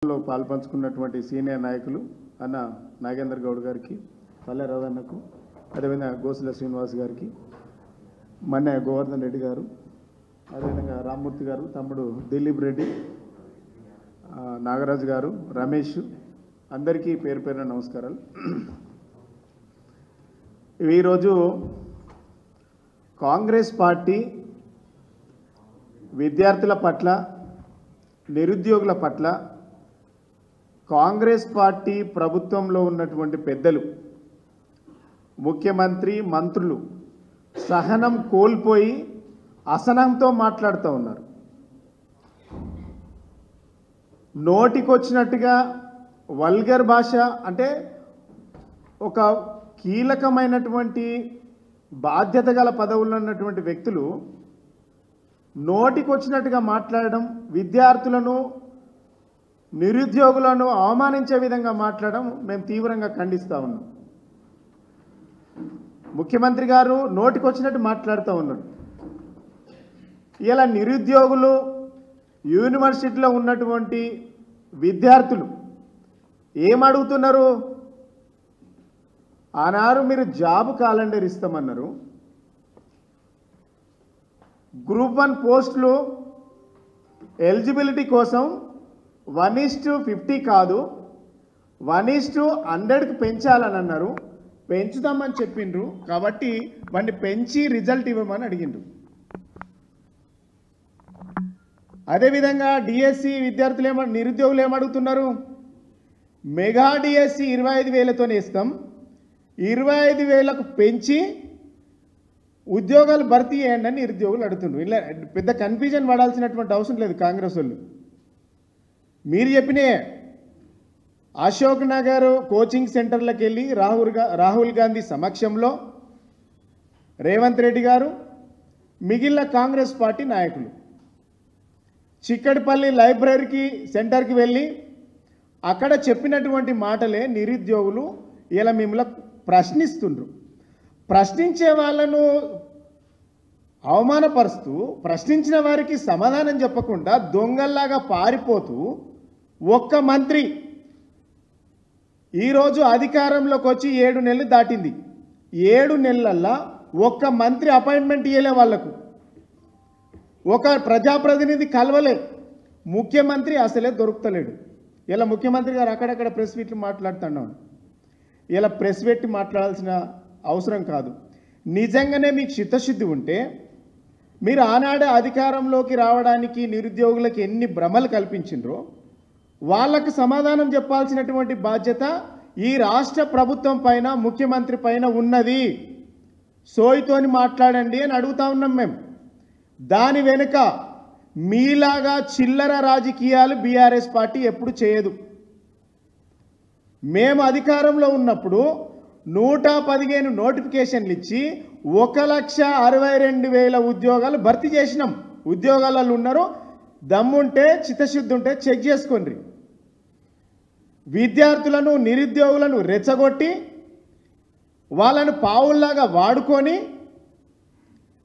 లో పాల్పంచుకున్నటువంటి సీనియర్ నాయకులు అన్న నాగేంద్ర గౌడ్ గారికి, పల్లె రవణకు, అదేవిధంగా గోసుల శ్రీనివాస్ గారికి, మన్నె గోవర్ధన్ రెడ్డి గారు, అదేవిధంగా రామ్మూర్తి గారు, తమ్ముడు దిలీప్ రెడ్డి, నాగరాజు గారు, రమేష్, అందరికీ పేరు పేరున నమస్కారాలు. ఈరోజు కాంగ్రెస్ పార్టీ విద్యార్థుల పట్ల, నిరుద్యోగుల పట్ల కాంగ్రెస్ పార్టీ ప్రభుత్వంలో ఉన్నటువంటి పెద్దలు, ముఖ్యమంత్రి, మంత్రులు సహనం కోల్పోయి అసహనంతో మాట్లాడుతూ ఉన్నారు. నోటికొచ్చినట్టుగా వల్గర్ భాష, అంటే ఒక కీలకమైనటువంటి బాధ్యత గల పదవుల్లో ఉన్నటువంటి వ్యక్తులు నోటికొచ్చినట్టుగా మాట్లాడడం, విద్యార్థులను, నిరుద్యోగులను అవమానించే విధంగా మాట్లాడడం మేము తీవ్రంగా ఖండిస్తూ ఉన్నాం. ముఖ్యమంత్రి గారు నోటికొచ్చినట్టు మాట్లాడుతూ ఉన్నారు. ఇలా నిరుద్యోగులు, యూనివర్సిటీలో ఉన్నటువంటి విద్యార్థులు ఏమడుగుతున్నారు? ఆనాడు మీరు జాబ్ క్యాలెండర్ ఇస్తామన్నారు. గ్రూప్ 1 పోస్టులు ఎలిజిబిలిటీ కోసం 1:50 కాదు 1:100కి పెంచాలని అన్నారు. పెంచుదామని చెప్పిండ్రు. కాబట్టి వాడిని పెంచి రిజల్ట్ ఇవ్వమని అడిగిండ్రు. అదేవిధంగా డిఎస్సి విద్యార్థులు నిరుద్యోగులు ఏమడుగుతున్నారు? మెగా డిఎస్సి 25,000తోనే ఇస్తాం, 25,000కు పెంచి ఉద్యోగాలు భర్తీ చేయండి అని నిరుద్యోగులు అడుగుతుండ్రు. ఇలా పెద్ద కన్ఫ్యూజన్ పడాల్సినటువంటి అవసరం లేదు. కాంగ్రెస్ వాళ్ళు మీరు చెప్పినే అశోక్ నగర్ కోచింగ్ సెంటర్లకు వెళ్ళి రాహుల్ గాంధీ సమక్షంలో రేవంత్ రెడ్డి గారు, మిగిలిన కాంగ్రెస్ పార్టీ నాయకులు చిక్కడిపల్లి లైబ్రరీకి సెంటర్కి వెళ్ళి అక్కడ చెప్పినటువంటి మాటలే నిరుద్యోగులు ఇలా మిమ్మల్ని ప్రశ్నిస్తుండ్రు. ప్రశ్నించే వాళ్ళను అవమానపరుస్తూ, ప్రశ్నించిన వారికి సమాధానం చెప్పకుండా దొంగల్లాగా పారిపోతూ ఒక్క మంత్రి ఈరోజు అధికారంలోకి వచ్చి 7 నెలలు దాటింది. 7 నెలలల్లా ఒక్క మంత్రి అపాయింట్మెంట్ ఇవ్వలే, వాళ్లకు ఒక ప్రజాప్రతినిధి కలవలే. ముఖ్యమంత్రి అసలే దొరుకుతలేడు. ఇలా ముఖ్యమంత్రి గారు అక్కడక్కడ ప్రెస్ మీట్లు మాట్లాడుతున్నాడు. ఇలా ప్రెస్ పెట్టి మాట్లాడాల్సిన అవసరం కాదు. నిజంగానే మీకు చిత్తశుద్ధి ఉంటే మీరు ఆనాడే అధికారంలోకి రావడానికి నిరుద్యోగులకు ఎన్ని భ్రమలు కల్పించిండ్రో వాళ్ళకు సమాధానం చెప్పాల్సినటువంటి బాధ్యత ఈ రాష్ట్ర ప్రభుత్వం పైన, ముఖ్యమంత్రి పైన ఉన్నది. సోయితోని మాట్లాడండి అని అడుగుతా ఉన్నాం మేము. దాని వెనుక మీలాగా చిల్లర రాజకీయాలు బీఆర్ఎస్ పార్టీ ఎప్పుడు చేయదు. మేము అధికారంలో ఉన్నప్పుడు 115 నోటిఫికేషన్లు ఇచ్చి 1,62,000 ఉద్యోగాలు భర్తీ చేసినాం. ఉద్యోగాలలో ఉన్నారు, దమ్ముంటే చిత్తశుద్ధి ఉంటే చెక్ చేసుకోండి. విద్యార్థులను, నిరుద్యోగులను రెచ్చగొట్టి వాళ్ళను పావుల్లాగా వాడుకొని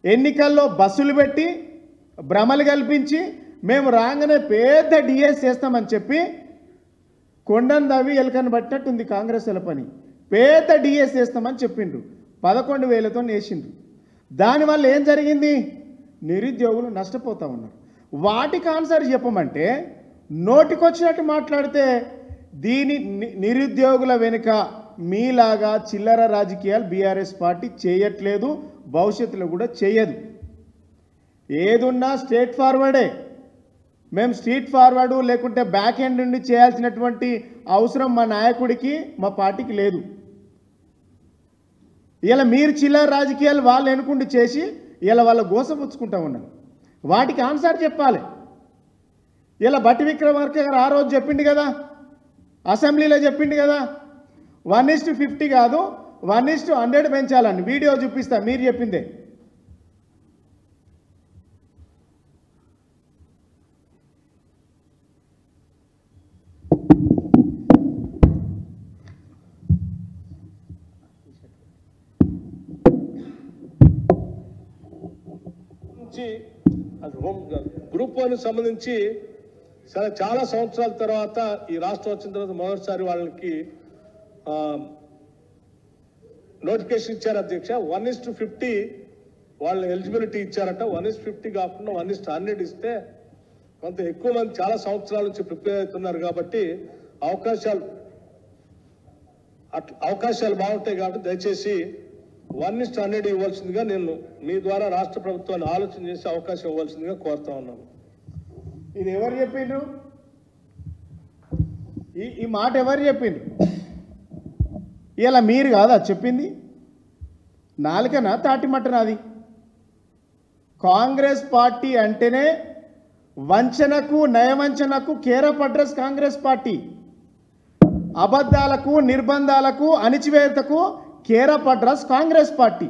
ఎన్నికల్లో బస్సులు పెట్టి భ్రమలు కల్పించి మేము రాగానే పెద్ద డిఎస్ చేస్తామని చెప్పి కొండను దవ్వి ఎలకను పట్టినట్టుంది కాంగ్రెస్ వాళ్ళ పని. పెద్ద డిఎస్ చేస్తామని చెప్పిండ్రు, 11,000తో వేసిండ్రు. దానివల్ల ఏం జరిగింది? నిరుద్యోగులు నష్టపోతూ ఉన్నారు. వాటికి ఆన్సర్ చెప్పమంటే నోటికొచ్చినట్టు మాట్లాడితే దీని నిరుద్యోగుల వెనుక మీలాగా చిల్లర రాజకీయాలు బీఆర్ఎస్ పార్టీ చేయట్లేదు, భవిష్యత్తులో కూడా చేయదు. ఏదున్నా స్ట్రేట్ ఫార్వర్డే. మేము స్ట్రీట్ ఫార్వర్డు లేకుంటే బ్యాక్ ఎండ్ నుండి చేయాల్సినటువంటి అవసరం మా నాయకుడికి, మా పార్టీకి లేదు. ఇలా మీరు చిల్లర రాజకీయాలు వాళ్ళు ఎన్నుకుంటూ చేసి ఇలా వాళ్ళ గోసపుచ్చుకుంటా ఉన్నారు. వాటికి ఆన్సర్ చెప్పాలి. ఇలా బట్టి విక్రమార్క గారు ఆ రోజు చెప్పిండు కదా, అసెంబ్లీలో చెప్పిండు కదా, 1:50 కాదు 1:100 పెంచాలని. వీడియో చూపిస్తా, మీరు చెప్పిందే. గ్రూప్ 1 సంబంధించి సరే చాలా సంవత్సరాల తర్వాత ఈ రాష్ట్రం వచ్చిన తర్వాత మొదటిసారి వాళ్ళకి నోటిఫికేషన్ ఇచ్చారు అధ్యక్ష. 1:50 వాళ్ళ ఎలిజిబిలిటీ ఇచ్చారట. 1:50 కాకుండా 1:100 ఇస్తే కొంత ఎక్కువ మంది చాలా సంవత్సరాల నుంచి ప్రిపేర్ అవుతున్నారు కాబట్టి అవకాశాలు బాగుంటాయి కాబట్టి దయచేసి 1:100 ఇవ్వాల్సిందిగా నేను మీ ద్వారా రాష్ట్ర ప్రభుత్వాన్ని ఆలోచన చేసి అవకాశం ఇవ్వాల్సిందిగా కోరుతా ఉన్నాను. ఇది ఎవరు చెప్పిండ్రు? ఈ మాట ఎవరు చెప్పిండ్రు? ఇలా మీరు కాదా చెప్పింది? నాలుకనా తాటిమట్టనా? అది కాంగ్రెస్ పార్టీ అంటేనే వంచనకు నయవంచనకు కేరఫ్ అడ్రస్ కాంగ్రెస్ పార్టీ. అబద్ధాలకు నిర్బంధాలకు అణిచివేతకు care of address Congress party.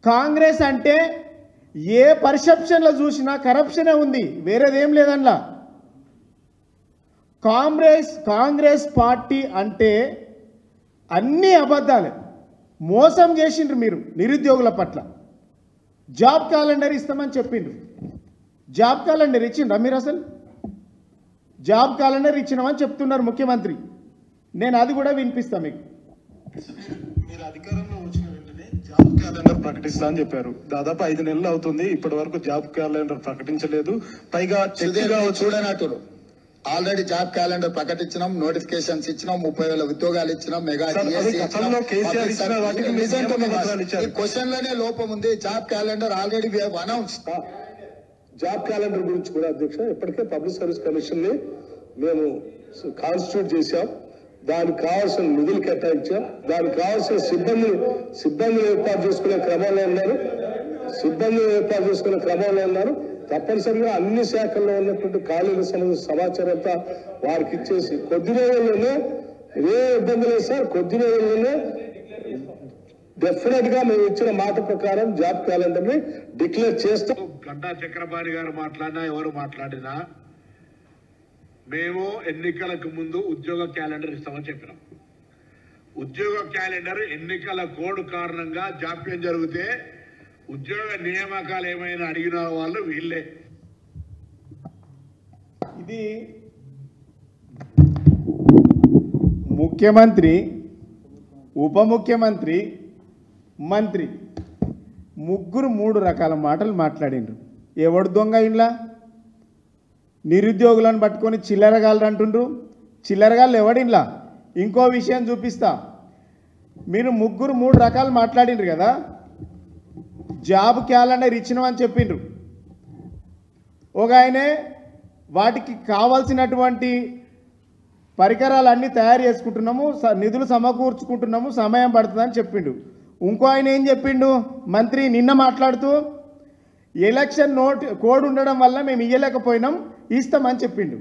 Congress అంటే ఏ పర్సెప్షన్లో చూసినా కరప్షనే ఉంది, వేరేదేం లేదన్నా. కాంగ్రెస్ పార్టీ అంటే అన్ని అబద్ధాలే. మోసం చేసిండ్రు మీరు నిరుద్యోగుల పట్ల. జాబ్ క్యాలెండర్ ఇస్తామని చెప్పిండ్రు. జాబ్ క్యాలెండర్ ఇచ్చిండ్రా మీరు? అసలు జాబ్ క్యాలెండర్ ఇచ్చినామని చెప్తున్నారు ముఖ్యమంత్రి. నేను అది కూడా వినిపిస్తా మీకు. మీరు అధికారంలో వచ్చిన వెంటనే జాబ్ క్యాలెండర్ ప్రకటిస్తా అని చెప్పారు. దాదాపు 5 నెలలు అవుతుంది, ఇప్పటి వరకు జాబ్ క్యాలెండర్ ప్రకటించలేదు. పైగా చూడనట్టు ఆల్రెడీ జాబ్ క్యాలెండర్ ప్రకటించినాం, నోటిఫికేషన్స్ ఇచ్చినాం, 30,000 ఉద్యోగాలు ఇచ్చినాం, మెగా క్వశ్చన్ లోనే లోపం ఉంది. Job calendar already announce. Job calendar గురించి కూడా అధ్యక్ష ఇప్పటికే పబ్లిక్ సర్వీస్ కమిషన్ ని మేము కాన్స్టిట్యూట్ చేశాం. దానికి కావాల్సిన నిధులు కేటాయించాం. దానికి కావాల్సిన సిబ్బందిని ఏర్పాటు చేసుకునే క్రమంలో ఉన్నారు. తప్పనిసరిగా అన్ని శాఖల్లో ఉన్నటువంటి ఖాళీల సమాచారం అంతా వారికి ఇచ్చేసి కొద్ది రోజుల్లోనే, ఏ ఇబ్బంది లేదు సార్, కొద్ది రోజుల్లోనే డెఫినెట్ గా మేము ఇచ్చిన మాట ప్రకారం జాబ్ క్యాలెండర్ ని డిక్లేర్ చేస్తాం. గంటా చక్రపాణి గారు మాట్లాడినా ఎవరు మాట్లాడినా మేము ఎన్నికలకు ముందు ఉద్యోగ క్యాలెండర్ ఇస్తామని చెప్పినాం. ఉద్యోగ క్యాలెండర్ ఎన్నికల కోడ్ కారణంగా జాప్యం జరిగితే ఉద్యోగ నియామకాలు ఏమైనా అడిగిన వాళ్ళు వీళ్ళే. ఇది ముఖ్యమంత్రి, ఉప ముఖ్యమంత్రి, మంత్రి ముగ్గురు 3 రకాల మాటలు మాట్లాడిండ్రు. ఎవడు దొంగ ఇండ్లా? నిరుద్యోగులను పట్టుకొని చిల్లరగాళ్ళు అంటుండ్రు. చిల్లరగాళ్ళు ఎవడిండ్లా? ఇంకో విషయం చూపిస్తా. మీరు ముగ్గురు 3 రకాలు మాట్లాడిండ్రు కదా. జాబ్ క్యాలెండర్ ఇచ్చినామని చెప్పిండ్రు. ఒక ఆయనే వాటికి కావాల్సినటువంటి పరికరాలన్నీ తయారు చేసుకుంటున్నాము, నిధులు సమకూర్చుకుంటున్నాము, సమయం పడుతుందని చెప్పిండు. ఇంకో ఆయన ఏం చెప్పిండు? మంత్రి నిన్న మాట్లాడుతూ ఎలక్షన్ కోడ్ ఉండడం వల్ల మేము ఇయ్యలేకపోయినాం, ఇస్తామని చెప్పిండు.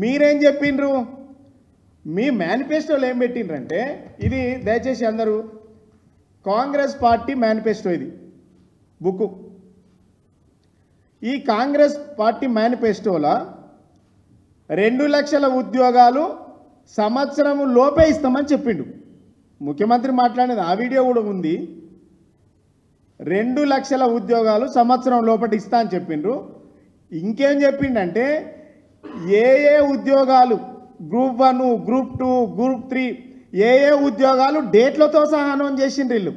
మీరేం చెప్పిండ్రు? మీ మేనిఫెస్టోలో ఏం పెట్టిండ్రంటే, ఇది దయచేసి అందరూ కాంగ్రెస్ పార్టీ మేనిఫెస్టో, ఇది బుక్. ఈ కాంగ్రెస్ పార్టీ మేనిఫెస్టోలో 2 లక్షల ఉద్యోగాలు సంవత్సరం లోపే ఇస్తామని చెప్పిండు ముఖ్యమంత్రి. మాట్లాడేది ఆ వీడియో కూడా ఉంది. 2 లక్షల ఉద్యోగాలు సంవత్సరం లోపటి ఇస్తా అని చెప్పిండ్రు. ఇంకేం చెప్పిండంటే ఏ ఉద్యోగాలు గ్రూప్ 1, గ్రూప్ 2, గ్రూప్ 3 ఏ ఉద్యోగాలు డేట్లతో సహా అనౌన్స్ చేసిండ్రు వీళ్ళు.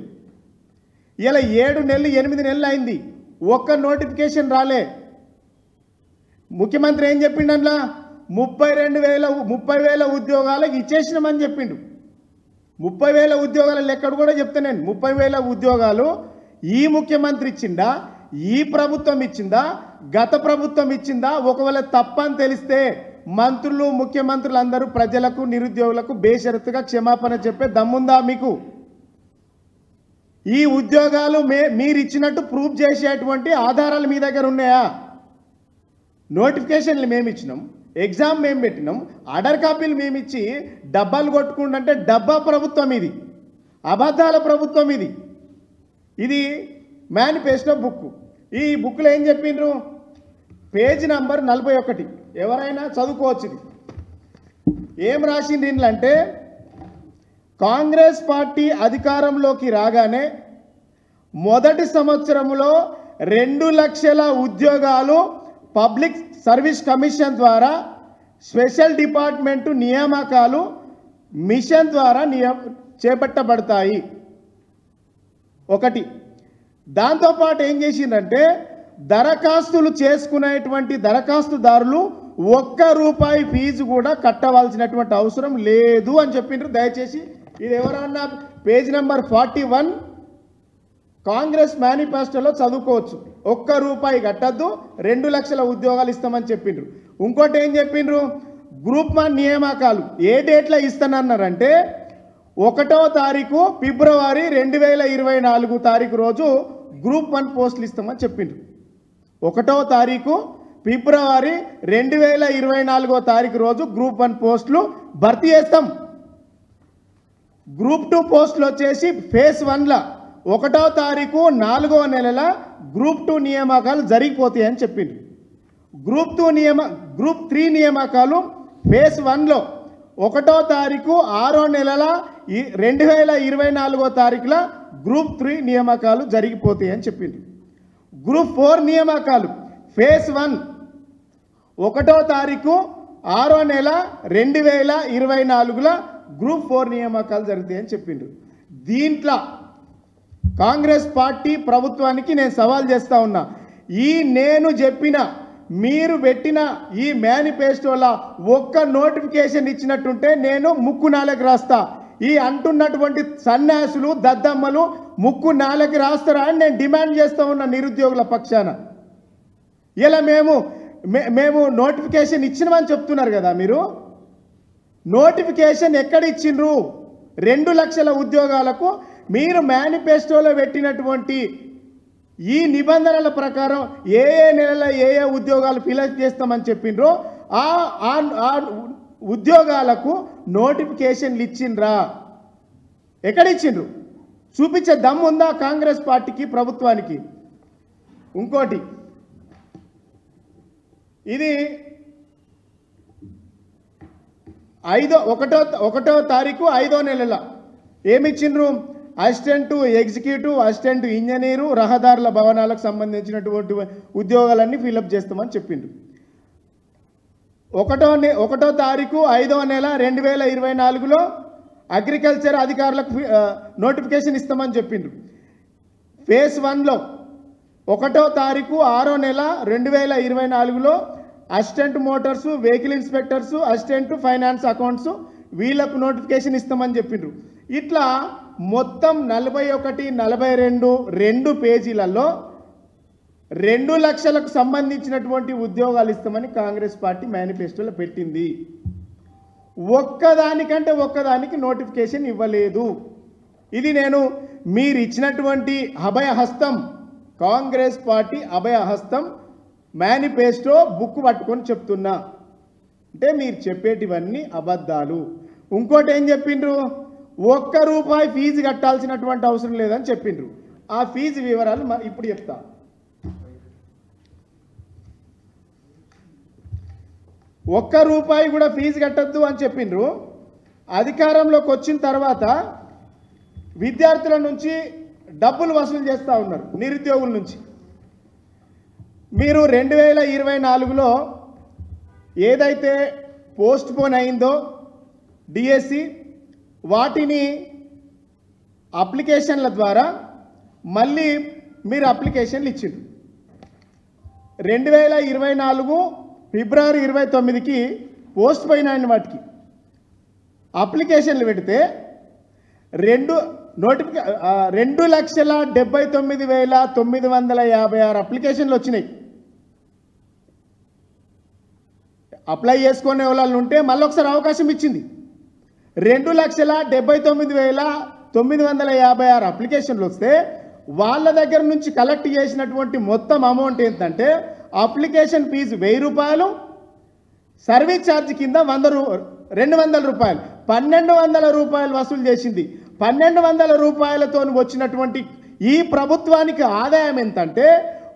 ఇలా 7 నెలలు 8 నెలలు అయింది, ఒక్క నోటిఫికేషన్ రాలే. ముఖ్యమంత్రి ఏం చెప్పిండు? అందులో 30,000 ఉద్యోగాలకు ఇచ్చేసినామని చెప్పిండు. 30,000 ఉద్యోగాల లెక్కడు కూడా చెప్తా నేను. 30,000 ఉద్యోగాలు ఈ ముఖ్యమంత్రి ఇచ్చిందా, ఈ ప్రభుత్వం ఇచ్చిందా, గత ప్రభుత్వం ఇచ్చిందా? ఒకవేళ తప్పని తెలిస్తే మంత్రులు, ముఖ్యమంత్రులు అందరూ ప్రజలకు, నిరుద్యోగులకు బేషరతుగా క్షమాపణ చెప్పే దమ్ముందా మీకు? ఈ ఉద్యోగాలు మీరు ఇచ్చినట్టు ప్రూఫ్ చేసేటువంటి ఆధారాలు మీ దగ్గర ఉన్నాయా? నోటిఫికేషన్లు మేము ఇచ్చినాం, ఎగ్జామ్ మేము పెట్టినాం, ఆర్డర్ కాపీలు మేము ఇచ్చి డబ్బాలు కొట్టుకుంటుంటే డబ్బా ప్రభుత్వం ఇది, అబద్ధాల ప్రభుత్వం ఇది. ఇది మేనిఫెస్టో బుక్. ఈ బుక్లో ఏం చెప్పిండ్రు? పేజ్ నంబర్ 41, ఎవరైనా చదువుకోవచ్చు. ఇది ఏం రాసింది అంటే, కాంగ్రెస్ పార్టీ అధికారంలోకి రాగానే మొదటి సంవత్సరంలో 2 లక్షల ఉద్యోగాలు పబ్లిక్ సర్వీస్ కమిషన్ ద్వారా స్పెషల్ డిపార్ట్మెంటు నియామకాలు మిషన్ ద్వారా చేపట్టబడతాయి. ఒకటి. దాంతోపాటు ఏం చేసిందంటే దరఖాస్తులు చేసుకునేటువంటి దరఖాస్తుదారులు ₹1 ఫీజు కూడా కట్టవలసినటువంటి అవసరం లేదు అని చెప్పిండ్రు. దయచేసి ఇది ఎవరన్నా పేజ్ నెంబర్ 41 కాంగ్రెస్ మేనిఫెస్టోలో చదువుకోవచ్చు. ₹1 కట్టద్దు, 2 లక్షల ఉద్యోగాలు ఇస్తామని చెప్పిండ్రు. ఇంకోటి ఏం చెప్పిండ్రు, గ్రూప్ 1 నియామకాలు ఏ డేట్లో ఇస్తానన్నారంటే 1వ తారీఖు ఫిబ్రవరి 2024 తారీఖు రోజు గ్రూప్ 1 పోస్టులు ఇస్తామని చెప్పిండ్రు. 1వ తారీఖు ఫిబ్రవరి 2024 తారీఖు రోజు గ్రూప్ 1 పోస్టులు భర్తీ చేస్తాం. గ్రూప్ 2 పోస్టులు వచ్చేసి ఫేజ్ 1ల 1వ తారీఖు 4వ నెలల గ్రూప్ 2 నియామకాలు జరిగిపోతాయని చెప్పిండ్రు. గ్రూప్ 3 నియామకాలు ఫేజ్ 1లో 1వ తారీఖు 6వ నెలల 2024 తారీఖుల గ్రూప్ 3 నియామకాలు జరిగిపోతాయని చెప్పిండ్రు. గ్రూప్ 4 నియామకాలు ఫేజ్ 1 1వ తారీఖు 6వ నెల 2024ల గ్రూప్ 4 నియామకాలు జరుగుతాయని చెప్పిండ్రు. దీంట్లో కాంగ్రెస్ పార్టీ ప్రభుత్వానికి నేను సవాల్ చేస్తా ఉన్నా, నేను చెప్పిన మీరు పెట్టిన ఈ మేనిఫెస్టోలో ఒక్క నోటిఫికేషన్ ఇచ్చినట్టుంటే నేను ముక్కు నాలుగు రాస్తా. ఈ అంటున్నటువంటి సన్యాసులు దద్దమ్మలు ముక్కు నాలుగు రాస్తారా అని నేను డిమాండ్ చేస్తూ ఉన్న నిరుద్యోగుల పక్షాన. ఇలా మేము నోటిఫికేషన్ ఇచ్చినామని చెప్తున్నారు కదా, మీరు నోటిఫికేషన్ ఎక్కడ ఇచ్చిండ్రు? 2 లక్షల ఉద్యోగాలకు మీరు మేనిఫెస్టోలో పెట్టినటువంటి ఈ నిబంధనల ప్రకారం ఏ నెలలో ఏ ఉద్యోగాలు ఫిలప్ చేస్తామని చెప్పిండ్రో ఆ ఉద్యోగాలకు నోటిఫికేషన్లు ఇచ్చిండ్రా? ఎక్కడ ఇచ్చిండ్రు? చూపించే దమ్ము ఉందా కాంగ్రెస్ పార్టీకి, ప్రభుత్వానికి? ఇంకోటి, ఇది 1వ తారీఖు 5వ నెలల ఏమిచ్చిండ్రు? అసిస్టెంట్ ఎగ్జిక్యూటివ్, అసిస్టెంట్ ఇంజనీరు, రహదారుల భవనాలకు సంబంధించినటువంటి ఉద్యోగాలన్నీ ఫిలప్ చేస్తామని చెప్పిండ్రు. 1వ తారీఖు 5వ నెల 2024లో అగ్రికల్చర్ అధికారులకు నోటిఫికేషన్ ఇస్తామని చెప్పిండ్రు. ఫేజ్ 1లో 1వ తారీఖు 6వ నెల 2024లో assistant motors, vehicle inspectors, assistant finance accounts వీళ్ళకు నోటిఫికేషన్ ఇస్తామని చెప్పిండ్రు. ఇట్లా మొత్తం 41, 42 2 పేజీలలో 2 లక్షలకు సంబంధించినటువంటి ఉద్యోగాలు ఇస్తామని కాంగ్రెస్ పార్టీ మేనిఫెస్టోలో పెట్టింది. ఒక్కదానికి నోటిఫికేషన్ ఇవ్వలేదు. ఇది నేను మీరు ఇచ్చినటువంటి అభయహస్తం, కాంగ్రెస్ పార్టీ అభయహస్తం మేనిఫెస్టో బుక్ పట్టుకొని చెప్తున్నా. అంటే మీరు చెప్పేటివన్నీ అబద్ధాలు. ఇంకోటి ఏం చెప్పిండ్రు? ₹1 ఫీజు కట్టాల్సినటువంటి అవసరం లేదని చెప్పిండ్రు. ఆ ఫీజు వివరాలు ఇప్పుడు చెప్తా. ₹1 కూడా ఫీజు కట్టద్దు అని చెప్పిండ్రు. అధికారంలోకి వచ్చిన తర్వాత విద్యార్థుల నుంచి డబ్బులు వసూలు చేస్తూ ఉన్నారు, నిరుద్యోగుల నుంచి. మీరు 2024లో ఏదైతే పోస్ట్ పోన్ అయిందో డిఎస్సి, వాటిని అప్లికేషన్ల ద్వారా మళ్ళీ మీరు అప్లికేషన్లు ఇచ్చిండ్రు. 2024 ఫిబ్రవరి 29కి పోస్ట్ పోయిన వాటికి అప్లికేషన్లు పెడితే 2,79,956 అప్లికేషన్లు వచ్చినాయి. అప్లై చేసుకునే వాళ్ళు ఉంటే మళ్ళీ ఒకసారి అవకాశం ఇచ్చింది. 2,79,956 అప్లికేషన్లు వస్తే వాళ్ళ దగ్గర నుంచి కలెక్ట్ చేసినటువంటి మొత్తం అమౌంట్ ఏంటంటే అప్లికేషన్ ఫీజు ₹1000, సర్వీస్ ఛార్జ్ కింద ₹200, ₹1,200 వసూలు చేసింది. ₹1,200 వచ్చినటువంటి ఈ ప్రభుత్వానికి ఆదాయం ఎంతంటే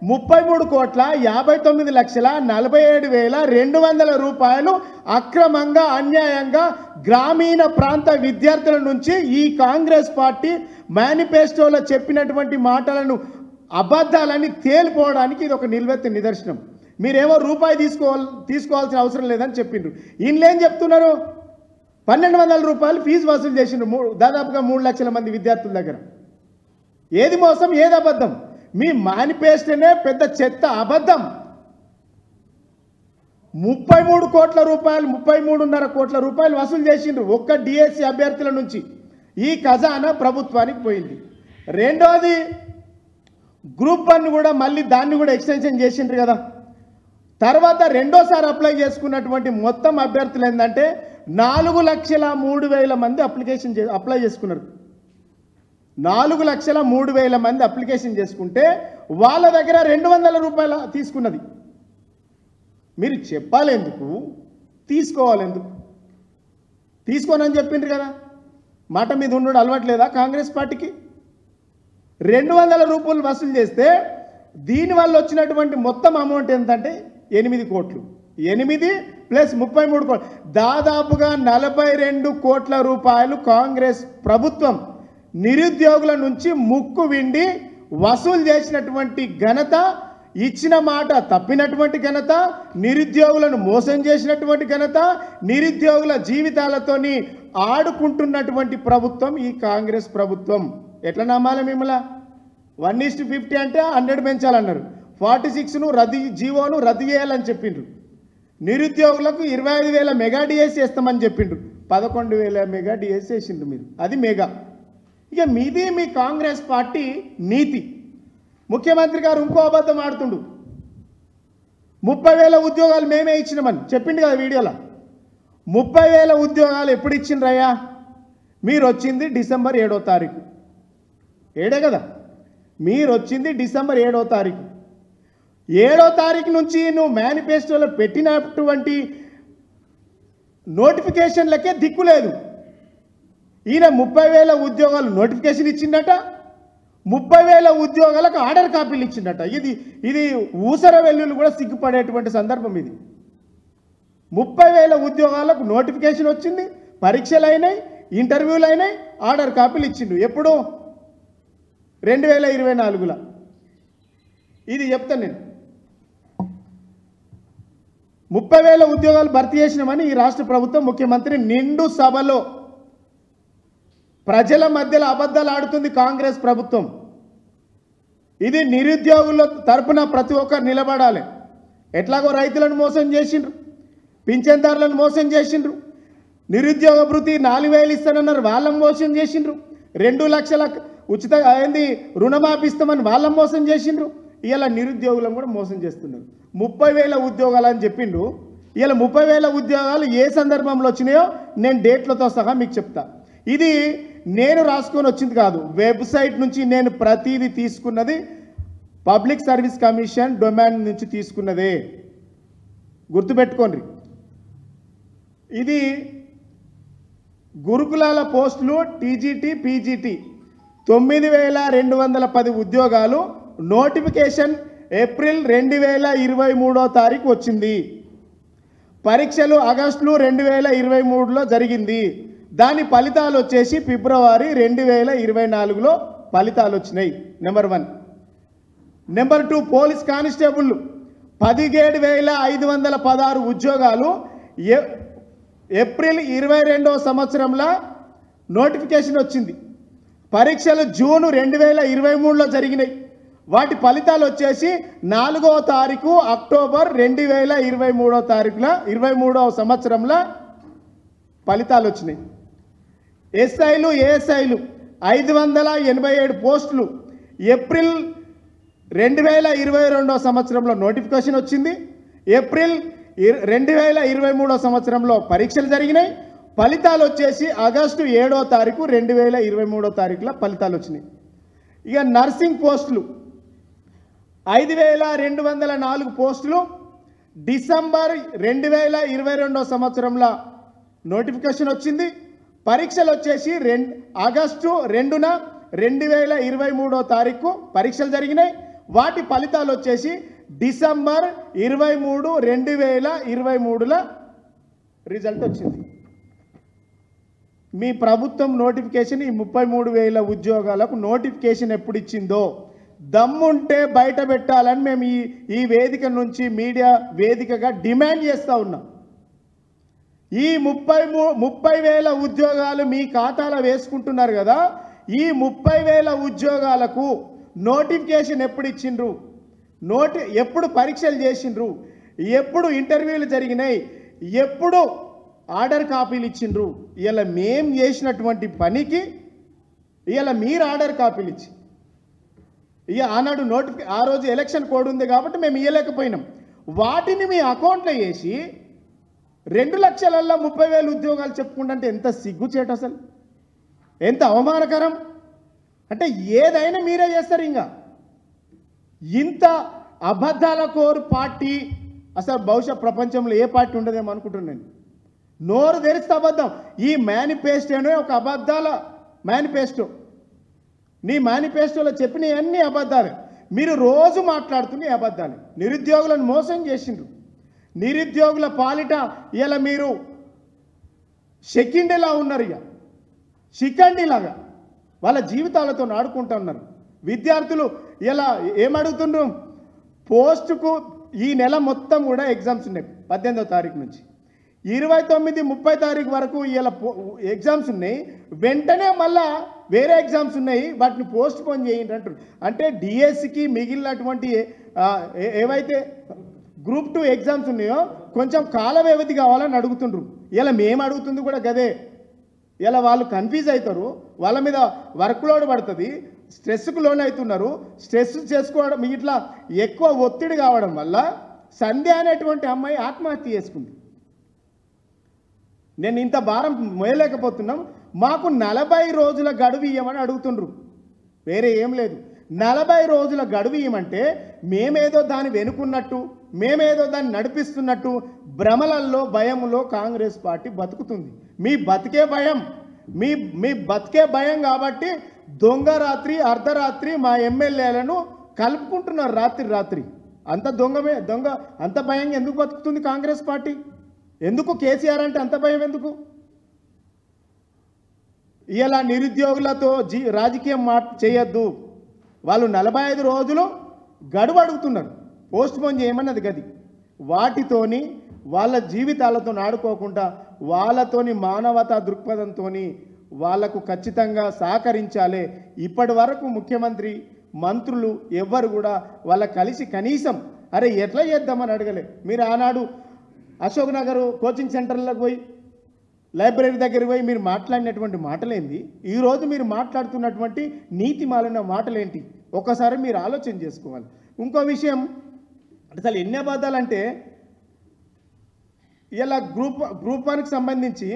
₹33,59,47,200 అక్రమంగా, అన్యాయంగా గ్రామీణ ప్రాంత విద్యార్థుల నుంచి ఈ కాంగ్రెస్ పార్టీ మేనిఫెస్టోలో చెప్పినటువంటి మాటలను అబద్ధాలని తేలిపోవడానికి ఇది ఒక నిలువెత్తు నిదర్శనం. మీరేమో రూపాయి తీసుకోవాల్సిన అవసరం లేదని చెప్పిండ్రు. ఈయనలేం చెప్తున్నారు? 1200 రూపాయలు ఫీజు వసూలు చేసిండ్రు దాదాపుగా 3 లక్షల మంది విద్యార్థుల దగ్గర. ఏది మోసం, ఏది అబద్ధం? మీ మేనిఫెస్టోనే పెద్ద చెత్త అబద్ధం. 33 కోట్ల రూపాయలు 33.5 కోట్ల రూపాయలు వసూలు చేసిండ్రు ఒక్క డిఎస్సి అభ్యర్థుల నుంచి. ఈ ఖజానా ప్రభుత్వానికి పోయింది. రెండోది గ్రూప్ 1 కూడా మళ్ళీ దాన్ని కూడా ఎక్స్టెన్షన్ చేసిండ్రు కదా. తర్వాత రెండోసారి అప్లై చేసుకున్నటువంటి మొత్తం అభ్యర్థులు ఏంటంటే 4,03,000 మంది అప్లై చేసుకున్నారు. 4,03,000 మంది అప్లికేషన్ చేసుకుంటే వాళ్ళ దగ్గర 200 రూపాయలు తీసుకున్నది. మీరు చెప్పాలెందుకు, తీసుకోవాలెందుకు? తీసుకోనని చెప్పిండ్రు కదా. మాట మీద ఉండడం అలవాట్లేదా కాంగ్రెస్ పార్టీకి? 200 రూపాయలు వసూలు చేస్తే దీనివల్ల వచ్చినటువంటి మొత్తం అమౌంట్ ఎంతంటే 8 కోట్లు. 8 ప్లస్ 33 కోట్లు, దాదాపుగా 42 కోట్ల రూపాయలు కాంగ్రెస్ ప్రభుత్వం నిరుద్యోగుల నుంచి ముక్కు విండి వసూలు చేసినటువంటి ఘనత, ఇచ్చిన మాట తప్పినటువంటి ఘనత, నిరుద్యోగులను మోసం చేసినటువంటి ఘనత, నిరుద్యోగుల జీవితాలతోని ఆడుకుంటున్నటువంటి ప్రభుత్వం ఈ కాంగ్రెస్ ప్రభుత్వం. ఎట్లా నమ్మాలి మిమ్మల్ని? 1:50 అంటే 100 పెంచాలన్నారు. 46ను జీవోను రద్దు చేయాలని చెప్పిండ్రు. నిరుద్యోగులకు 25,000 మెగా డిఎస్ చేస్తామని చెప్పిండ్రు. 11,000 మెగా డిఎస్ చేసిండ్రు మీరు. అది మెగా. ఇక మీది మీ కాంగ్రెస్ పార్టీ నీతి. ముఖ్యమంత్రి గారు ఇంకో అబద్ధం ఆడుతుండు. 30,000 ఉద్యోగాలు మేమే ఇచ్చినామని చెప్పిండు కదా వీడియోలో. 30,000 ఉద్యోగాలు ఎప్పుడు ఇచ్చిండ్రయ్యా? మీరు వచ్చింది డిసెంబర్ 7వ తారీఖు. 7 కదా? మీరు వచ్చింది డిసెంబర్ 7వ తారీఖు. 7వ తారీఖు నుంచి నువ్వు మేనిఫెస్టోలో పెట్టినటువంటి నోటిఫికేషన్లకే దిక్కు లేదు. ఈయన 30,000 ఉద్యోగాలు నోటిఫికేషన్ ఇచ్చిందట, 30,000 ఉద్యోగాలకు ఆర్డర్ కాపీలు ఇచ్చిందట. ఇది ఊసర వెల్లులు కూడా సిగ్గుపడేటువంటి సందర్భం ఇది. 30,000 ఉద్యోగాలకు నోటిఫికేషన్ వచ్చింది, పరీక్షలు అయినాయి, ఇంటర్వ్యూలు అయినాయి, ఆర్డర్ కాపీలు ఇచ్చిండు. ఎప్పుడు? 2024లో. ఇది చెప్తాను నేను. 30,000 ఉద్యోగాలు భర్తీ చేసినామని ఈ రాష్ట్ర ప్రభుత్వం ముఖ్యమంత్రి నిండు సభలో ప్రజల మధ్యలో అబద్ధాలు ఆడుతుంది కాంగ్రెస్ ప్రభుత్వం. ఇది నిరుద్యోగుల తరపున ప్రతి ఒక్కరు నిలబడాలి. ఎట్లాగో రైతులను మోసం చేసిండ్రు, పింఛన్దారులను మోసం చేసిండ్రు, నిరుద్యోగ భృతి 4,000 ఇస్తానన్నారు, వాళ్ళని మోసం చేసిండ్రు, 2 లక్షల ఉచిత రుణమాఫీ ఇస్తామని వాళ్ళని మోసం చేసిండ్రు. ఇలా నిరుద్యోగులను కూడా మోసం చేస్తున్నారు. 30,000 ఉద్యోగాలు అని చెప్పిండు. ఇలా 30,000 ఉద్యోగాలు ఏ సందర్భంలో వచ్చినాయో నేను డేట్లతో సహా మీకు చెప్తా. ఇది నేను రాసుకొని వచ్చింది కాదు, వెబ్సైట్ నుంచి నేను ప్రతిదీ తీసుకున్నది పబ్లిక్ సర్వీస్ కమిషన్ డొమైన్ నుంచి తీసుకున్నదే. గుర్తుపెట్టుకోండి. ఇది గురుకులాల పోస్టులు టీజీటీ పీజీటీ 9,210 ఉద్యోగాలు నోటిఫికేషన్ ఏప్రిల్ 2023వ తారీఖు వచ్చింది. పరీక్షలు ఆగస్టులో 2023లో జరిగింది. దాని ఫలితాలు వచ్చేసి ఫిబ్రవరి 2024లో ఫలితాలు వచ్చినాయి. నెంబర్ 1. నెంబర్ 2, పోలీస్ కానిస్టేబుల్ 17,516 ఉద్యోగాలు ఏప్రిల్ 22వ సంవత్సరంలో నోటిఫికేషన్ వచ్చింది. పరీక్షలు జూన్ 2023లో జరిగినాయి. వాటి ఫలితాలు వచ్చేసి 4వ తారీఖు అక్టోబర్ 2023వ తారీఖున 23వ సంవత్సరంలో ఫలితాలు వచ్చినాయి. ఎస్ఐలు ఏఎస్ఐలు 587 పోస్టులు ఏప్రిల్ 2022వ సంవత్సరంలో నోటిఫికేషన్ వచ్చింది. ఏప్రిల్ 2023వ సంవత్సరంలో పరీక్షలు జరిగినాయి. ఫలితాలు వచ్చేసి ఆగస్టు 7వ తారీఖు 2023వ తారీఖులో ఫలితాలు వచ్చినాయి. ఇక నర్సింగ్ పోస్టులు 5,204 పోస్టులు డిసెంబర్ 2022వ సంవత్సరంలో నోటిఫికేషన్ వచ్చింది. పరీక్షలు వచ్చేసి ఆగస్టు 2న 2023వ తారీఖు పరీక్షలు జరిగినాయి. వాటి ఫలితాలు వచ్చేసి డిసెంబర్ 23, 2023లో రిజల్ట్ వచ్చింది. మీ ప్రభుత్వం నోటిఫికేషన్ ఈ 33,000 ఉద్యోగాలకు నోటిఫికేషన్ ఎప్పుడు ఇచ్చిందో దమ్ముంటే బయట పెట్టాలని మేము ఈ వేదిక నుంచి మీడియా వేదికగా డిమాండ్ చేస్తూ ఉన్నాం. ఈ 30,000 ఉద్యోగాలు మీ ఖాతాలో వేసుకుంటున్నారు కదా, ఈ 30,000 ఉద్యోగాలకు నోటిఫికేషన్ ఎప్పుడు ఇచ్చిండ్రు, ఎప్పుడు పరీక్షలు చేసిండ్రు, ఎప్పుడు ఇంటర్వ్యూలు జరిగినాయి, ఎప్పుడు ఆర్డర్ కాపీలు ఇచ్చిండ్రు? ఇలా మేం చేసినటువంటి పనికి ఇలా మీరు ఆర్డర్ కాపీలు ఇచ్చి ఆనాడు ఆ రోజు ఎలక్షన్ కోడ్ ఉంది కాబట్టి మేము ఇవ్వలేకపోయినాం. వాటిని మీ అకౌంట్లో వేసి 2 లక్షలల్లో 30,000 ఉద్యోగాలు చెప్పుకుంటే ఎంత సిగ్గుచేట, అసలు ఎంత అవమానకరం. అంటే ఏదైనా మీరే చేస్తారు. ఇంకా ఇంత అబద్ధాల కోరు పార్టీ అసలు బహుశా ప్రపంచంలో ఏ పార్టీ ఉండదేమో అనుకుంటున్నాను. నోరు తెరిస్తే అబద్ధం. ఈ మేనిఫెస్టోనే ఒక అబద్ధాల మేనిఫెస్టో. నీ మేనిఫెస్టోలో చెప్పిన అన్ని అబద్ధాలు. మీరు రోజు మాట్లాడుతున్న అబద్ధాలు. నిరుద్యోగులను మోసం చేసిండ్రు. నిరుద్యోగుల పాలిట ఇలా మీరు షెకిండిలా ఉన్నారు. ఇక షికండిలాగా వాళ్ళ జీవితాలతో ఆడుకుంటూ ఉన్నారు. విద్యార్థులు ఇలా ఏమడుగుతున్నారు? పోస్టుకు ఈ నెల మొత్తం కూడా ఎగ్జామ్స్ ఉన్నాయి. 18వ తారీఖు నుంచి 29, 30 తారీఖు వరకు ఇలా ఎగ్జామ్స్ ఉన్నాయి. వెంటనే మళ్ళా వేరే ఎగ్జామ్స్ ఉన్నాయి, వాటిని పోస్ట్ పోన్ చేయండి అంటారు. అంటే డిఎస్సికి మిగిలినటువంటి ఏవైతే గ్రూప్ 2 ఎగ్జామ్స్ ఉన్నాయో కొంచెం కాల వ్యవధి కావాలని అడుగుతుండ్రు. ఇలా మేము అడుగుతుంది కూడా గదే. ఇలా వాళ్ళు కన్ఫ్యూజ్ అవుతారు, వాళ్ళ మీద వర్క్ లోడ్ పడుతుంది, స్ట్రెస్కు లోన్ అవుతున్నారు. స్ట్రెస్ చేసుకోవడం ఇట్లా ఎక్కువ ఒత్తిడి కావడం వల్ల సంధ్య అనేటువంటి అమ్మాయి ఆత్మహత్య చేసుకుంది. నేను ఇంత భారం మోయలేకపోతున్నాం, మాకు 40 రోజుల గడువు ఇవ్వమని అడుగుతుండ్రు. వేరే ఏం లేదు. 40 రోజుల గడువు ఇవ్వమంటే మేమేదో దాన్ని వెనుకున్నట్టు, మేమేదో దాన్ని నడిపిస్తున్నట్టు భ్రమలల్లో భయంలో కాంగ్రెస్ పార్టీ బతుకుతుంది. మీ బతికే భయం, మీ బతికే భయం కాబట్టి దొంగ రాత్రి అర్ధరాత్రి మా ఎమ్మెల్యేలను కలుపుకుంటున్నారు. రాత్రి అంత దొంగ అంత భయంగా ఎందుకు బతుకుతుంది కాంగ్రెస్ పార్టీ? ఎందుకు కేసీఆర్ అంటే అంత భయం ఎందుకు? ఇలా నిరుద్యోగులతో రాజకీయం చేయొద్దు. వాళ్ళు 45 రోజులు గడువు అడుగుతున్నారు, పోస్ట్ పోన్ చేయమన్నది గది. వాటితోని వాళ్ళ జీవితాలతో ఆడుకోకుండా వాళ్ళతోని మానవతా దృక్పథంతో వాళ్లకు ఖచ్చితంగా సహకరించాలి. ఇప్పటి వరకు ముఖ్యమంత్రి మంత్రులు ఎవ్వరు కూడా వాళ్ళ కలిసి కనీసం అరే ఎట్లా చేద్దామని అడగలే. మీరు ఆనాడు అశోక్ నగర్ కోచింగ్ సెంటర్లకు పోయి, లైబ్రరీ దగ్గరికి పోయి మీరు మాట్లాడినటువంటి మాటలేంది, ఈరోజు మీరు మాట్లాడుతున్నటువంటి నీతి మాలిన మాటలేంటి? ఒక్కసారి మీరు ఆలోచన చేసుకోవాలి. ఇంకో విషయం, అసలు ఎన్ని అబద్ధాలంటే ఇలా గ్రూప్ 1కి సంబంధించి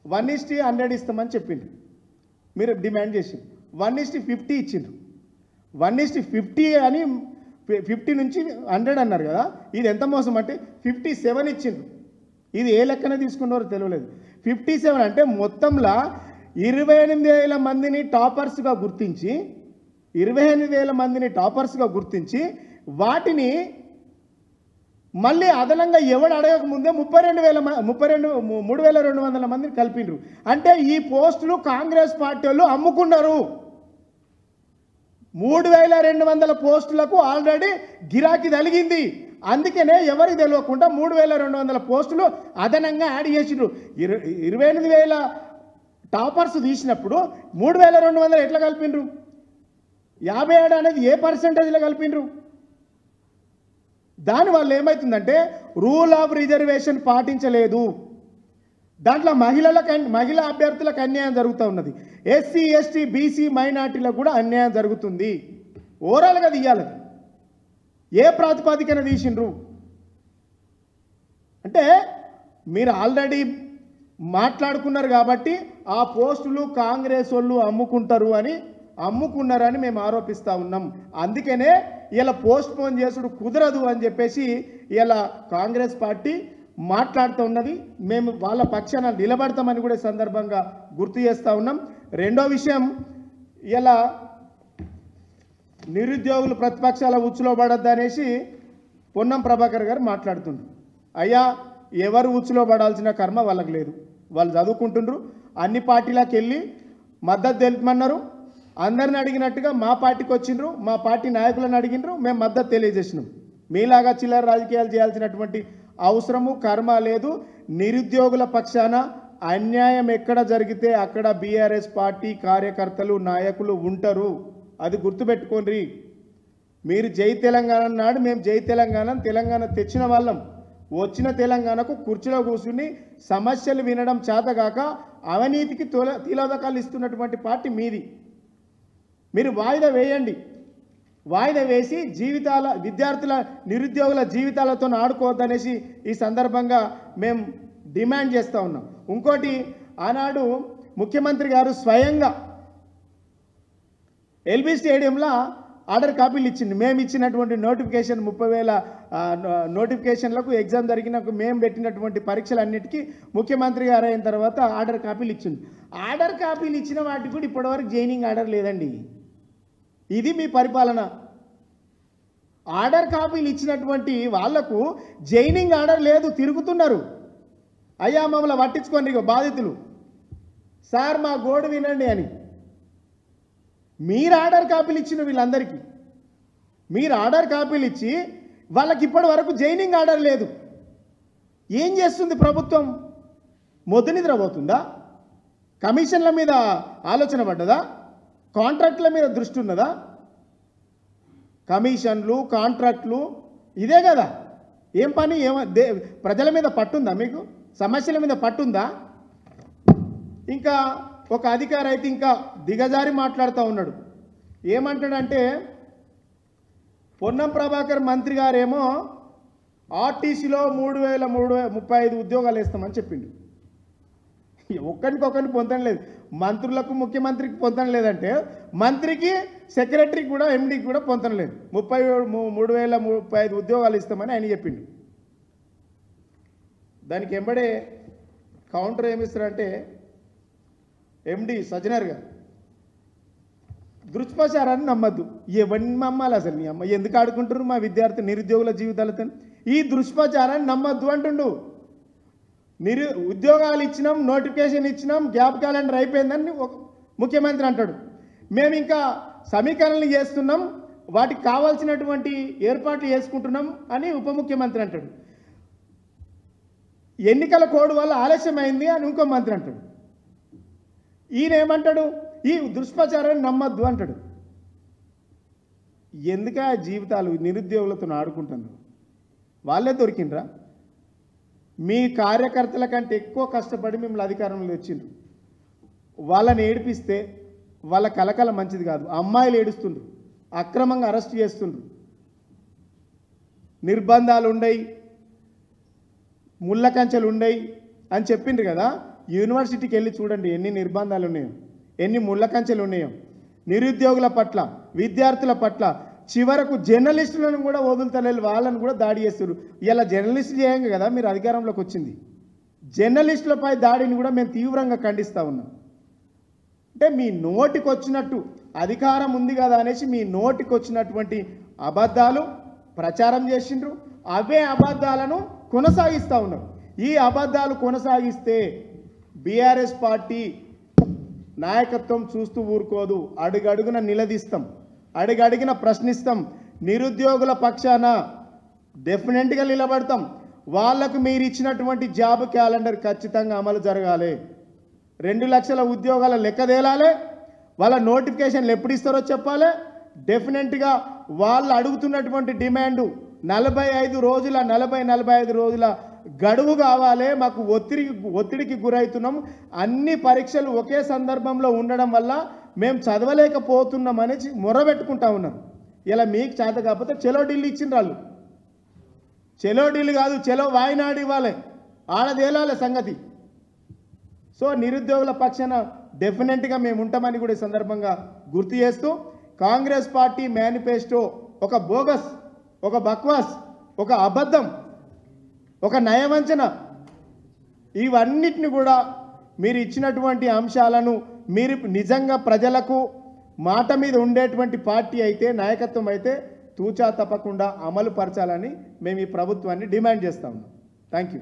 1:100 ఇస్తామని చెప్పిండ్రు. మీరు డిమాండ్ చేసి 1:50 ఇచ్చిండ్రు. 1:50 అని 50 నుంచి 100 అన్నారు కదా. ఇది ఎంత మోసం అంటే 57 ఇచ్చిండ్రు. ఇది ఏ లెక్కన తీసుకున్నారో తెలియలేదు. 57 అంటే మొత్తంలో 28,000 మందిని టాపర్స్గా గుర్తించి 28,000 మందిని టాపర్స్గా గుర్తించి వాటిని మళ్ళీ అదనంగా ఎవడు అడగకముందే 3,200 మందిని కలిపిండ్రు. అంటే ఈ పోస్టులు కాంగ్రెస్ పార్టీ వాళ్ళు అమ్ముకున్నారు. 3,200 పోస్టులకు ఆల్రెడీ గిరాకీ తగిలింది. అందుకనే ఎవరికి తెలియకుండా 3,200 పోస్టులు అదనంగా యాడ్ చేసిండ్రు. 28,000 టాపర్స్ తీసినప్పుడు 3,200 ఎట్లా కలిపిండ్రు? 57 అనేది ఏ పర్సెంటేజ్లో కలిపిండ్రు? దానివల్ల ఏమవుతుందంటే రూల్ ఆఫ్ రిజర్వేషన్ పాటించలేదు. దాంట్లో మహిళా అభ్యర్థులకు అన్యాయం జరుగుతూ ఉన్నది. ఎస్సీ, ఎస్టీ, బీసీ, మైనార్టీలకు కూడా అన్యాయం జరుగుతుంది. ఓవరాల్గా తీయాలి. ఏ ప్రాతిపదికన తీసిండ్రు అంటే మీరు ఆల్రెడీ మాట్లాడుకున్నారు కాబట్టి ఆ పోస్టులు కాంగ్రెస్ వాళ్ళు అమ్ముకున్నారని మేము ఆరోపిస్తూ ఉన్నాం. అందుకనే ఇలా పోస్ట్ పోన్ చేసుడు కుదరదు అని చెప్పేసి ఇలా కాంగ్రెస్ పార్టీ మాట్లాడుతూ ఉన్నది. మేము వాళ్ళ పక్షాన నిలబడతామని కూడా సందర్భంగా గుర్తు చేస్తూ ఉన్నాం. రెండో విషయం, ఇలా నిరుద్యోగులు ప్రతిపక్షాల ఉచ్చులో పడద్దు అనేసి పొన్నం ప్రభాకర్ గారు మాట్లాడుతుండ్రు. అయ్యా, ఎవరు ఉచ్చులో పడాల్సిన కర్మ వాళ్ళకి లేదు. వాళ్ళు చదువుకుంటుండ్రు, అన్ని పార్టీలకు వెళ్ళి మద్దతు తెలుపమన్నారు. అందరిని అడిగినట్టుగా మా పార్టీకి వచ్చిండ్రు, మా పార్టీ నాయకులను అడిగినరు, మేము మద్దతు తెలియజేసినాం. మీలాగా చిల్లర రాజకీయాలు చేయాల్సినటువంటి అవసరము కర్మ లేదు. నిరుద్యోగుల పక్షాన అన్యాయం ఎక్కడ జరిగితే అక్కడ బీఆర్ఎస్ పార్టీ కార్యకర్తలు నాయకులు ఉంటారు. అది గుర్తుపెట్టుకోండి. మీరు జై తెలంగాణ నాడు మేము జై తెలంగాణ తెచ్చిన వాళ్ళం. వచ్చిన తెలంగాణకు కుర్చీలో కూర్చుని సమస్యలు వినడం చేతగాక అవినీతికి తిలోదకాలు ఇస్తున్నటువంటి పార్టీ మీది. మీరు వాయిదా వేయండి. వాయిదా వేసి విద్యార్థుల నిరుద్యోగుల జీవితాలతో ఆడుకోవద్దనేసి ఈ సందర్భంగా మేము డిమాండ్ చేస్తూ ఉన్నాం. ఇంకోటి, ఆనాడు ముఖ్యమంత్రి గారు స్వయంగా ఎల్బీ స్టేడియంలో ఆర్డర్ కాపీలు ఇచ్చింది. మేము ఇచ్చినటువంటి నోటిఫికేషన్ 30,000 నోటిఫికేషన్లకు ఎగ్జామ్ జరిగిన మేము పెట్టినటువంటి పరీక్షలన్నిటికీ ముఖ్యమంత్రి గారు అయిన తర్వాత ఆర్డర్ కాపీలు ఇచ్చింది. ఆర్డర్ కాపీలు ఇచ్చిన వాటికి కూడా ఇప్పటివరకు జైనింగ్ ఆర్డర్ లేదండి. ఇది మీ పరిపాలన. ఆర్డర్ కాపీలు ఇచ్చినటువంటి వాళ్లకు జైనింగ్ ఆర్డర్ లేదు, తిరుగుతున్నారు. అయ్యా మమ్మల్ని పట్టించుకోండి, బాధితులు సార్ మా గోడు వినండి అని. మీరు ఆర్డర్ కాపీలు ఇచ్చిన వీళ్ళందరికీ మీరు ఆర్డర్ కాపీలు ఇచ్చి వాళ్ళకి ఇప్పటి వరకు జైనింగ్ ఆర్డర్ లేదు. ఏం చేస్తుంది ప్రభుత్వం? మొద్దు నిద్రపోతుందా? కమిషన్ల మీద ఆలోచన పడ్డదా? కాంట్రాక్టుల మీద దృష్టి ఉన్నదా? కమిషన్లు కాంట్రాక్టులు ఇదే కదా ఏం పని? ప్రజల మీద పట్టుందా మీకు? సమస్యల మీద పట్టుందా? ఇంకా ఒక అధికారి అయితే ఇంకా దిగజారి మాట్లాడుతూ ఉన్నాడు. ఏమంటాడంటే, పొన్నం ప్రభాకర్ మంత్రి గారేమో ఆర్టీసీలో 3,335 ఉద్యోగాలు వేస్తామని చెప్పిండు. ఒక్కరికొకరిని పొందడం లేదు. మంత్రులకు ముఖ్యమంత్రికి పొందడం లేదంటే మంత్రికి సెక్రటరీకి కూడా ఎండీకి కూడా పొందడం లేదు. 3,035 ఉద్యోగాలు ఇస్తామని ఆయన చెప్పిండు. దానికి ఎంబడే కౌంటర్ ఏమిస్తారంటే ఎండి సజ్జనర్ గారు, దృష్పచారాన్ని నమ్మద్దు. ఎవరిని నమ్మాలి అసలు? మీ అమ్మ ఎందుకు ఆడుకుంటారు మా విద్యార్థి నిరుద్యోగుల జీవితాలతో? ఈ దృష్పచారాన్ని నమ్మద్దు అంటుండు. ఉద్యోగాలు ఇచ్చినాం, నోటిఫికేషన్ ఇచ్చినాం, గ్యాప్ క్యాలెండర్ అయిపోయిందని ముఖ్యమంత్రి అంటాడు. మేము ఇంకా సమీకరణలు చేస్తున్నాం, వాటికి కావాల్సినటువంటి ఏర్పాట్లు చేసుకుంటున్నాం అని ఉప ముఖ్యమంత్రి అంటాడు. ఎన్నికల కోడ్ వల్ల ఆలస్యమైంది అని ఇంకో మంత్రి అంటాడు. ఈయన ఏమంటాడు? ఈ దుష్ప్రచారాన్ని నమ్మద్దు అంటాడు. ఎందుక జీవితాలు నిరుద్యోగులతో ఆడుకుంటున్నారు? వాళ్ళే దొరికిండ్రా? మీ కార్యకర్తల కంటే ఎక్కువ కష్టపడి మిమ్మల్ని అధికారంలో వచ్చిండ్రు. వాళ్ళని ఏడిపిస్తే వాళ్ళ కలకల మంచిది కాదు. అమ్మాయిలు ఏడుస్తుండ్రు, అక్రమంగా అరెస్ట్ చేస్తుండ్రు, నిర్బంధాలు ఉండయి, ముళ్ళ కంచెలు ఉండయి అని చెప్పిండ్రు కదా. యూనివర్సిటీకి వెళ్ళి చూడండి ఎన్ని నిర్బంధాలు ఉన్నాయో, ఎన్ని ముళ్ళ కంచెలు ఉన్నాయో. నిరుద్యోగుల పట్ల, విద్యార్థుల పట్ల, చివరకు జర్నలిస్టులను కూడా వదులుతలేదు, వాళ్ళని కూడా దాడి చేస్తారు. ఇలా జర్నలిస్టులు చేయంగా కదా మీరు అధికారంలోకి వచ్చింది. జర్నలిస్టులపై దాడిని కూడా మేము తీవ్రంగా ఖండిస్తూ ఉన్నాం. అంటే మీ నోటికి వచ్చినట్టు అధికారం ఉంది కదా అనేసి మీ నోటికి వచ్చినటువంటి అబద్ధాలు ప్రచారం చేసిండ్రు. అవే అబద్ధాలను కొనసాగిస్తూ ఉన్నారు. ఈ అబద్ధాలు కొనసాగిస్తే బీఆర్ఎస్ పార్టీ నాయకత్వం చూస్తూ ఊరుకోదు. అడుగడుగున నిలదీస్తాం, అడుగడుగున ప్రశ్నిస్తాం. నిరుద్యోగుల పక్షాన డెఫినెట్గా నిలబడతాం. వాళ్లకు మీరు ఇచ్చినటువంటి జాబ్ క్యాలెండర్ ఖచ్చితంగా అమలు జరగాలి. 2 లక్షల ఉద్యోగాల లెక్క తేలాలి. వాళ్ళ నోటిఫికేషన్లు ఎప్పుడు ఇస్తారో చెప్పాలి. డెఫినెట్గా వాళ్ళు అడుగుతున్నటువంటి డిమాండు 45 రోజుల 45 రోజుల గడువు కావాలి. మాకు ఒత్తిడికి గురవుతున్నాం. అన్ని పరీక్షలు ఒకే సందర్భంలో ఉండడం వల్ల మేము చదవలేకపోతున్నాం అనేసి మొరబెట్టుకుంటా ఉన్నారు. ఇలా మీకు చేత కాకపోతే చెలో ఢిల్లీ ఇచ్చిన వాళ్ళు. చెలో ఢిల్లీ కాదు, చెలో వాయినాడు ఇవ్వాలి, ఆడదేలాలి సంగతి. సో నిరుద్యోగుల పక్షాన డెఫినెట్గా మేము ఉంటామని కూడా ఈ సందర్భంగా గుర్తు చేస్తూ, కాంగ్రెస్ పార్టీ మేనిఫెస్టో ఒక బోగస్, ఒక బక్వాస్, ఒక అబద్ధం, ఒక నయవంచన, ఇవన్నిటిని కూడా మీరు ఇచ్చినటువంటి అంశాలను మీరు నిజంగా ప్రజలకు మాట మీద ఉండేటువంటి పార్టీ అయితే, నాయకత్వం అయితే తూచా తప్పకుండా అమలు పరచాలని మేము ఈ ప్రభుత్వాన్ని డిమాండ్ చేస్తా ఉన్నాం. Thank you.